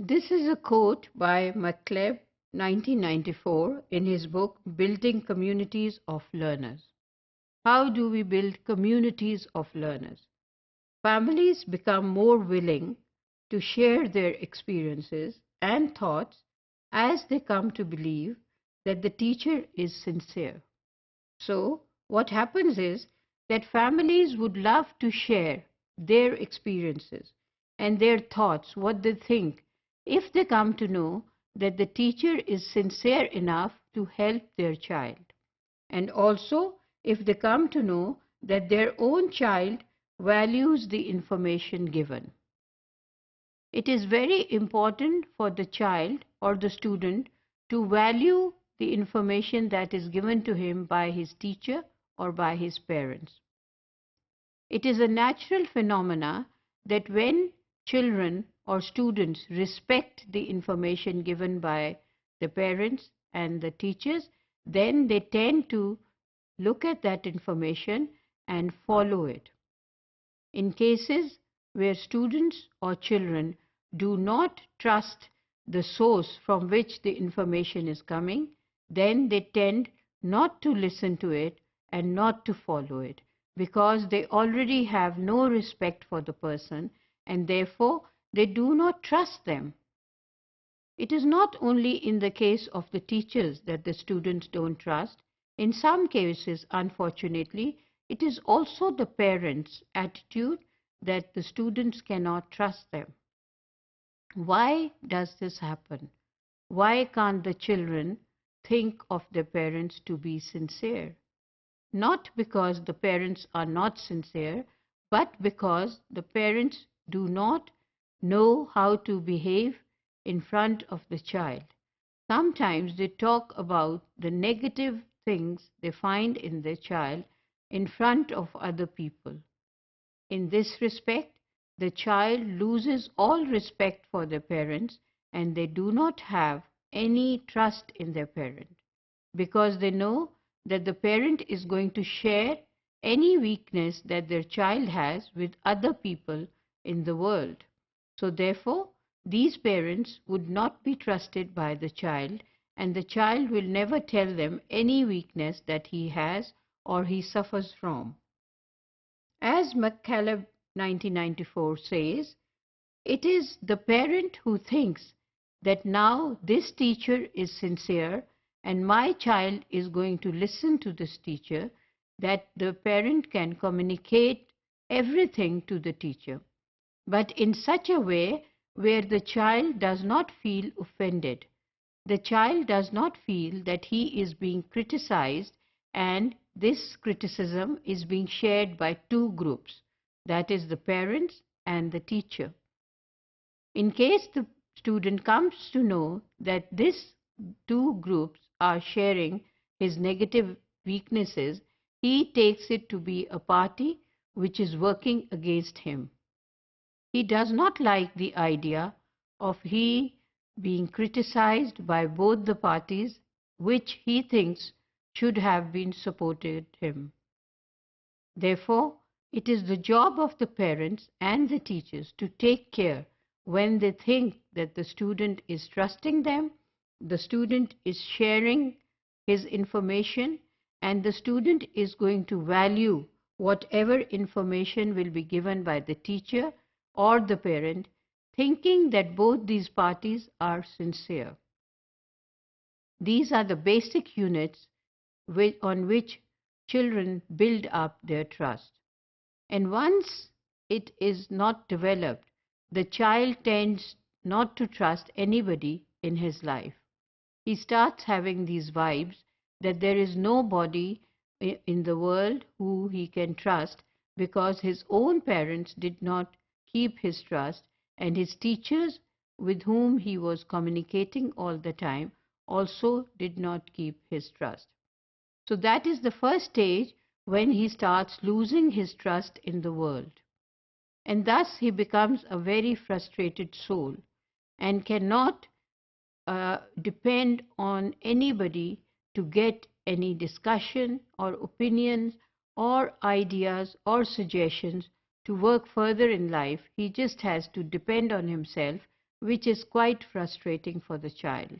This is a quote by McCleb, 1994, in his book Building Communities of Learners. How do we build communities of learners? Families become more willing to share their experiences and thoughts as they come to believe that the teacher is sincere. So, what happens is that families would love to share their experiences and their thoughts, what they think, if they come to know that the teacher is sincere enough to help their child. And also, if they come to know that their own child values the information given. It is very important for the child or the student to value the information that is given to him by his teacher or by his parents. It is a natural phenomena that when children or students respect the information given by the parents and the teachers, then they tend to look at that information and follow it. In cases where students or children do not trust the source from which the information is coming, then they tend not to listen to it and not to follow it, because they already have no respect for the person and therefore they do not trust them. It is not only in the case of the teachers that the students don't trust. In some cases, unfortunately, it is also the parents' attitude that the students cannot trust them. Why does this happen? Why can't the children think of their parents to be sincere? Not because the parents are not sincere, but because the parents do not know how to behave in front of the child. Sometimes they talk about the negative things they find in their child in front of other people. In this respect, the child loses all respect for their parents and they do not have any trust in their parent, because they know that the parent is going to share any weakness that their child has with other people in the world. So therefore, these parents would not be trusted by the child, and the child will never tell them any weakness that he has or he suffers from. As McCaleb 1994 says, it is the parent who thinks that now this teacher is sincere and my child is going to listen to this teacher, that the parent can communicate everything to the teacher, but in such a way where the child does not feel offended. The child does not feel that he is being criticized and this criticism is being shared by two groups, that is the parents and the teacher. In case the student comes to know that these two groups are sharing his negative weaknesses, he takes it to be a party which is working against him. He does not like the idea of he being criticized by both the parties, which he thinks should have been supported him. Therefore, it is the job of the parents and the teachers to take care when they think that the student is trusting them, the student is sharing his information, and the student is going to value whatever information will be given by the teacher or the parent, thinking that both these parties are sincere. These are the basic units on which children build up their trust. And once it is not developed, the child tends not to trust anybody in his life. He starts having these vibes that there is nobody in the world who he can trust, because his own parents did not keep his trust, and his teachers with whom he was communicating all the time also did not keep his trust. So that is the first stage when he starts losing his trust in the world. And thus he becomes a very frustrated soul and cannot depend on anybody to get any discussion or opinions or ideas or suggestions to work further in life. He just has to depend on himself, which is quite frustrating for the child.